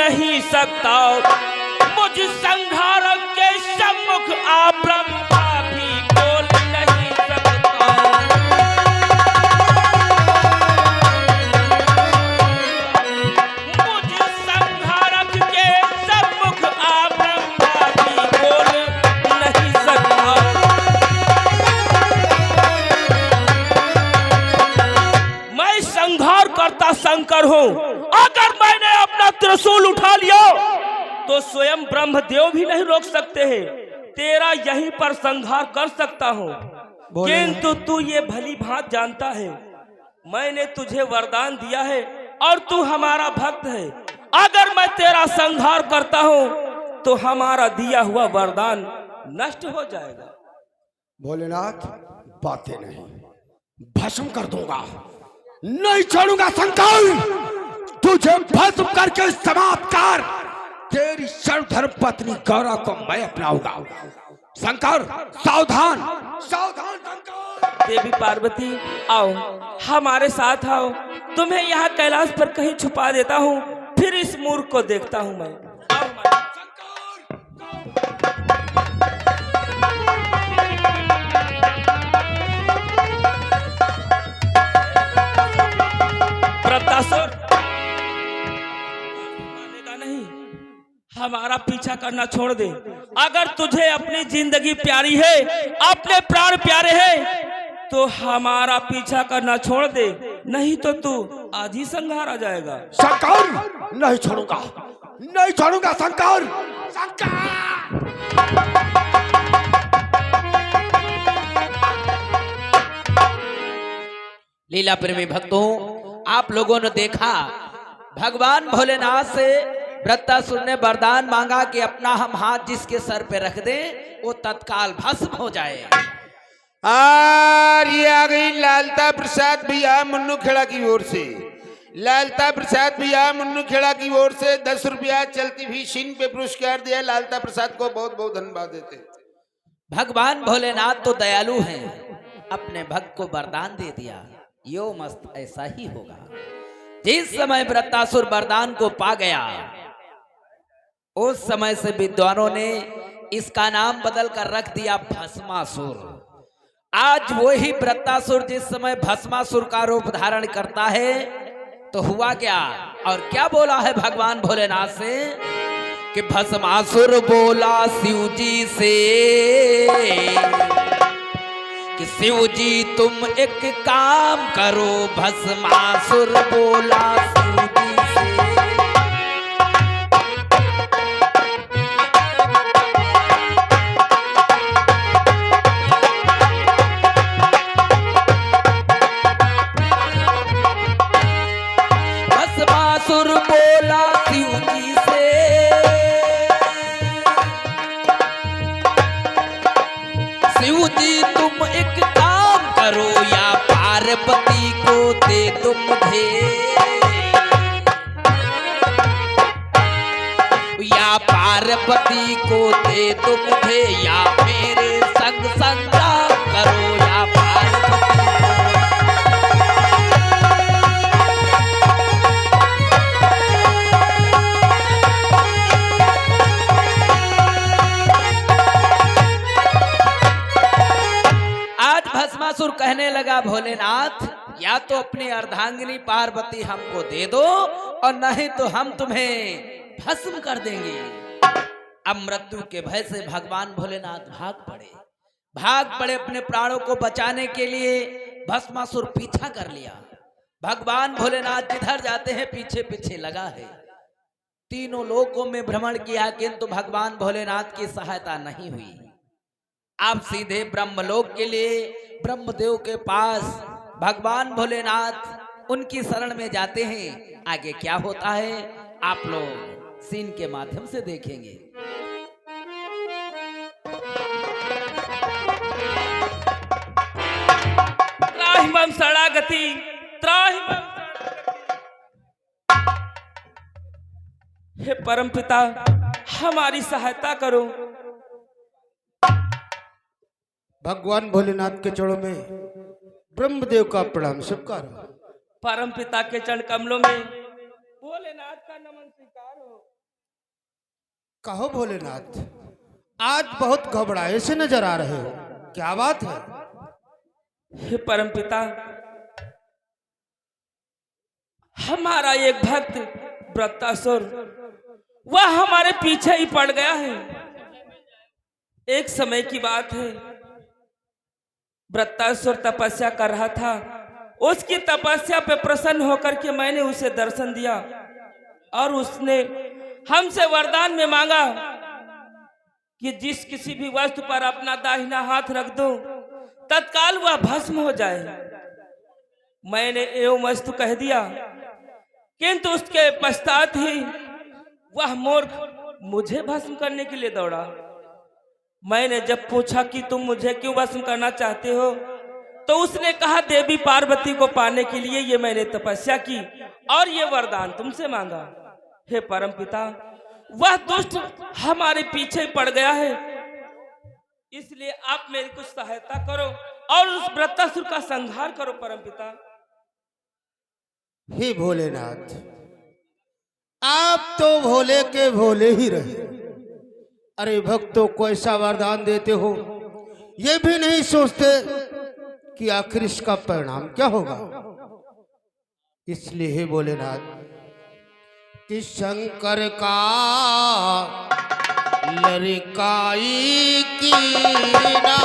नहीं सकता, मुझ संहारक के सम्मुख आप ब्रह्मा भी बोल नहीं सकता। मुझ संहारक के सम्मुख आप ब्रह्मा भी बोल नहीं सकता। मैं संहार करता शंकर हूँ, अगर मैंने अपना त्रिशूल उठा लिया तो स्वयं ब्रह्मदेव भी नहीं रोक सकते हैं। तेरा यहीं पर संहार कर सकता हूँ, किंतु तू ये भली भांति जानता है मैंने तुझे वरदान दिया है और तू हमारा भक्त है। अगर मैं तेरा संहार करता हूँ तो हमारा दिया हुआ वरदान नष्ट हो जाएगा। भोलेनाथ बातें नहीं, भस्म कर दूंगा, नहीं छोड़ूंगा शंकर, तुझे भस्म करके समाप्त कर। तेरी सर्वधर्म पत्नी गौरा को मैं अपनाऊंगा। शंकर सावधान, सावधान शंकर। देवी पार्वती आओ, हमारे साथ आओ, तुम्हें यहाँ कैलाश पर कहीं छुपा देता हूँ, फिर इस मूर्ख को देखता हूँ मैं। प्रतासुर मानेगा नहीं, हमारा पीछा करना छोड़ दे। अगर तुझे अपनी जिंदगी प्यारी है, अपने प्राण प्यारे हैं, तो हमारा पीछा करना छोड़ दे, नहीं तो तू आज ही संहार आ जाएगा। शंकर नहीं छोड़ूंगा, नहीं छोड़ूंगा शंकर, शंकर। लीला प्रेमी भक्तों, आप लोगों ने देखा भगवान भोलेनाथ से वृत्तासुर ने वरदान मांगा कि अपना हम हाथ जिसके सर पे रख दें वो तत्काल भस्म हो जाए। ये आ गई लालता प्रसाद भैया मुन्नू खेड़ा की ओर से। लालता प्रसाद भैया मुन्नू खेड़ा की ओर से 10 रुपया चलती हुई शीन पे पुरस्कार दिया। लालता प्रसाद को बहुत बहुत धन्यवाद देते। भगवान भोलेनाथ तो दयालु हैं, अपने भक्त को वरदान दे दिया, यो मस्त ऐसा ही होगा। जिस समय वृत्तासुर वरदान को पा गया उस समय से विद्वानों ने इसका नाम बदल कर रख दिया भस्मासुर। आज वही वृत्तासुर जिस समय भस्मासुर का रूप धारण करता है तो हुआ क्या और क्या बोला है भगवान भोलेनाथ से कि भस्मासुर बोला शिव जी से कि शिव जी तुम एक काम करो। भस्मासुर बोला शिव जी से भस्मासुर बोला शिव जी से शिव जी तुम एक काम करो या पार्वती को दे दो मुझे, या पार्वती को दे दो मुझे, या मेरे संग संग्राम करो या पार्वती। भस्मासुर कहने लगा भोलेनाथ या तो अपनी अर्धांगिनी पार्वती हमको दे दो और नहीं तो हम तुम्हें भस्म कर देंगे। अब मृत्यु के भय से भगवान भोलेनाथ भाग पड़े अपने प्राणों को बचाने के लिए। भस्मासुर पीछा कर लिया, भगवान भोलेनाथ जिधर जाते हैं पीछे पीछे लगा है। तीनों लोकों में भ्रमण किया किंतु भगवान भोलेनाथ की सहायता नहीं हुई। आप सीधे ब्रह्मलोक के लिए ब्रह्मदेव के पास भगवान भोलेनाथ उनकी शरण में जाते हैं। आगे क्या होता है आप लोग सीन के माध्यम से देखेंगे। त्राहिमाम शरणागति, त्राहिमाम। हे परमपिता हमारी सहायता करो। भगवान भोलेनाथ के चरणों में ब्रह्मदेव का प्रणाम स्वीकार। परमपिता के चरण कमलों में भोलेनाथ का नमन स्वीकार। कहो भोलेनाथ, आज बहुत घबराए से नजर आ रहे हो, क्या बात है? हे परमपिता, हमारा एक भक्त वृत्तासुर वह हमारे पीछे ही पड़ गया है। एक समय की बात है, वृत्तासुर तपस्या कर रहा था। उसकी तपस्या पे प्रसन्न होकर के मैंने उसे दर्शन दिया और उसने हमसे वरदान में मांगा कि जिस किसी भी वस्तु पर अपना दाहिना हाथ रख दो तत्काल वह भस्म हो जाए। मैंने एवं वस्तु कह दिया, किंतु उसके पश्चात ही वह मूर्ख मुझे भस्म करने के लिए दौड़ा। मैंने जब पूछा कि तुम मुझे क्यों भस्म करना चाहते हो, तो उसने कहा देवी पार्वती को पाने के लिए ये मैंने तपस्या की और ये वरदान तुमसे मांगा। हे परमपिता, वह दुष्ट हमारे पीछे पड़ गया है, इसलिए आप मेरी कुछ सहायता करो और उस वृत्तासुर का संहार करो परमपिता। हे भोलेनाथ, आप तो भोले के भोले ही रहे। अरे भक्तों को ऐसा वरदान देते हो, ये भी नहीं सोचते कि आखिर इसका परिणाम क्या होगा। इसलिए हे भोलेनाथ, कि शंकर का लड़काई की ना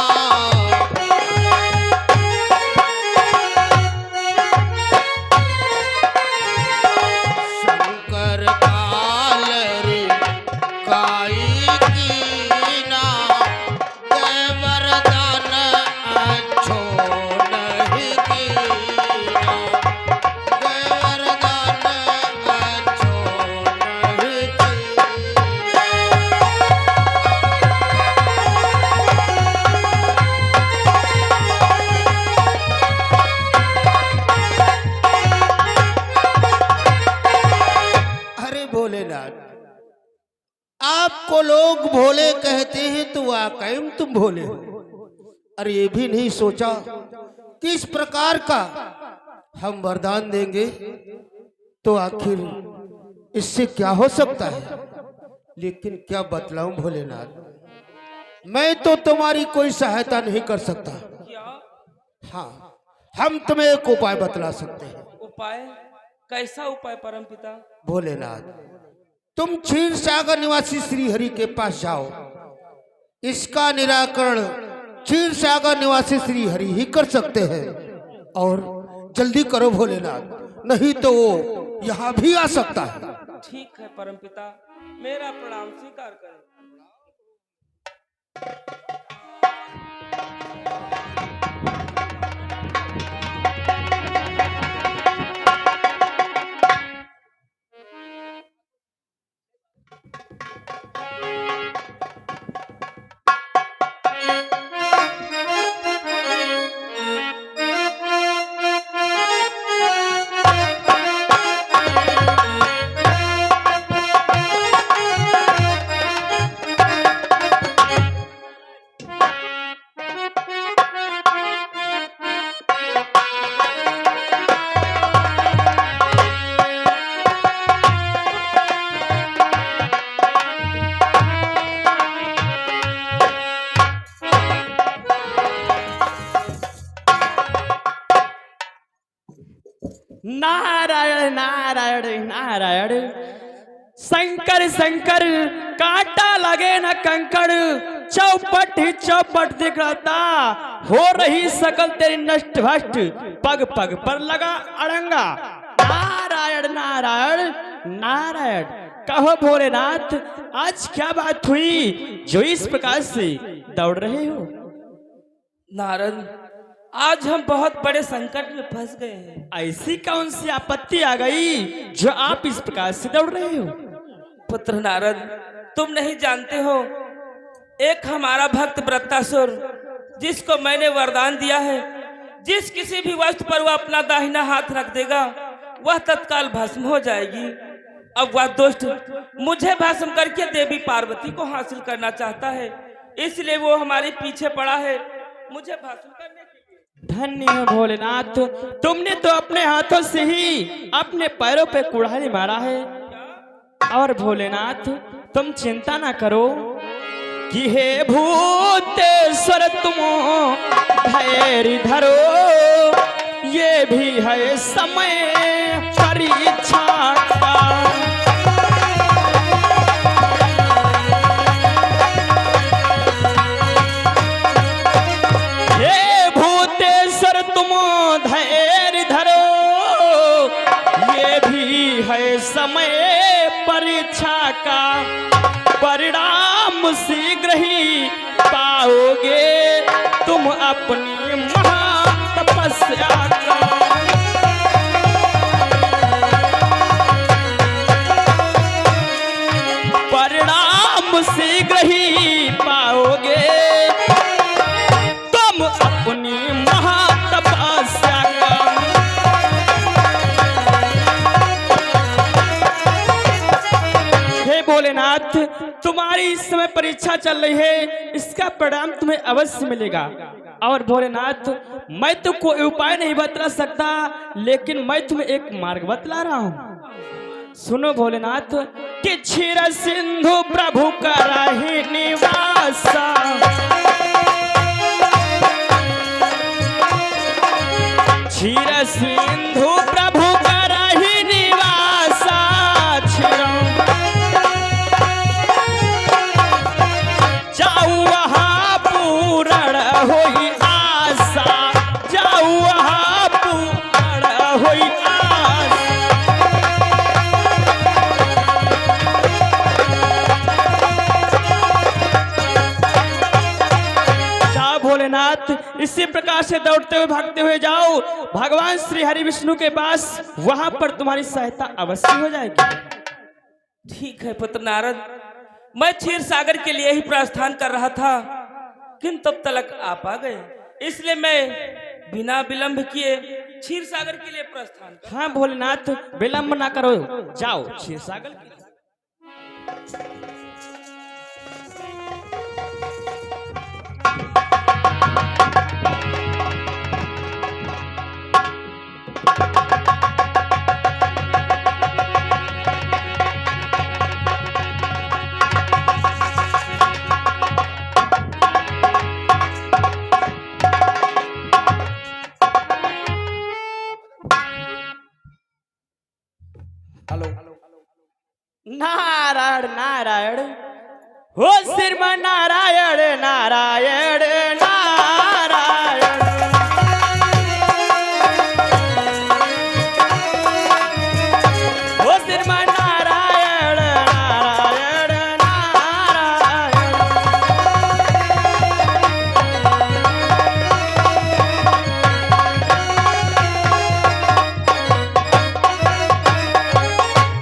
आपको लोग भोले कहते हैं तो वाकई में तुम भोले हो। अरे ये भी नहीं सोचा कि इस प्रकार का हम वरदान देंगे तो आखिर इससे क्या हो सकता है। लेकिन क्या बतलाऊं भोलेनाथ, मैं तो तुम्हारी कोई सहायता नहीं कर सकता। हाँ, हम तुम्हें एक उपाय बतला सकते हैं। उपाय? कैसा उपाय परमपिता? भोलेनाथ, तुम क्षीर सागर निवासी श्री हरि के पास जाओ। इसका निराकरण क्षीर सागर निवासी श्री हरि ही कर सकते हैं। और जल्दी करो भोलेनाथ, नहीं तो वो यहाँ भी आ सकता है। ठीक है परमपिता, मेरा प्रणाम स्वीकार करें। नारायण नारायण नारायण, शंकर शंकर, कांटा लगे न कंकड़, चौपट ही चौपट दिख रहता, हो रही सकल तेरी नष्ट भष्ट, पग पग पर लगा अड़ंगा। नारायण नारायण नारायण। कहो भोलेनाथ, आज क्या बात हुई जो इस प्रकार से दौड़ रहे हो? नारद, आज हम बहुत बड़े संकट में फंस गए हैं। ऐसी कौन सी आपत्ति आ गई जो आप इस प्रकार से दौड़ रहे हो? पुत्र नारद, तुम नहीं जानते हो, एक हमारा भक्त वृत्तासुर, जिसको मैंने वरदान दिया है, जिस किसी भी वस्तु पर वह अपना दाहिना हाथ रख देगा वह तत्काल भस्म हो जाएगी। अब वह दुष्ट मुझे भस्म करके देवी पार्वती को हासिल करना चाहता है, इसलिए वो हमारे पीछे पड़ा है मुझे भस्म करने के लिए। धन्य है भोलेनाथ, तुमने तो अपने हाथों से ही अपने पैरों पे कुल्हाड़ी मारा है। और भोलेनाथ तुम चिंता ना करो कि हे भूतेश्वर तुम धैर्य धरो, ये भी है समय परीक्षा का। हे भूतेश्वर तुम धैर्य धरो, ये भी है समय परीक्षा का। परिणाम शीघ्र ही पाओगे तुम अपनी महातपस्या का। परिणाम शीघ्र ही पाओगे तुम अपनी महातपस्या का। हे भोलेनाथ तुम्हारी इस समय परीक्षा चल रही है, इसका परिणाम तुम्हें अवश्य मिलेगा। और भोलेनाथ मैं तो कोई उपाय नहीं बतला सकता, लेकिन मैं तुम्हें एक मार्ग बतला रहा हूँ। सुनो भोलेनाथ कि क्षीर सिंधु प्रभु कराहि निवासा, क्षीर सिंधु प्रभु कराहि निवासा। जाऊ वहाँ पूर्ण होई आशा, जाऊ वहाँ पूर्ण होई आशा। जाओ भोलेनाथ, इसी प्रकार से दौड़ते हुए भागते हुए जाओ भगवान श्री हरि विष्णु के पास, वहां पर तुम्हारी सहायता अवश्य हो जाएगी। ठीक है पुत्र नारद, मैं क्षीर सागर के लिए ही प्रस्थान कर रहा था, किंतु तब तक आप आ गए, इसलिए मैं बिना विलंब किए क्षीर सागर के लिए प्रस्थान कर। हाँ भोलेनाथ विलंब ना करो, जाओ क्षीर सागर के लिए। नारायण नारायण हो श्रीमान नारायण नारायण।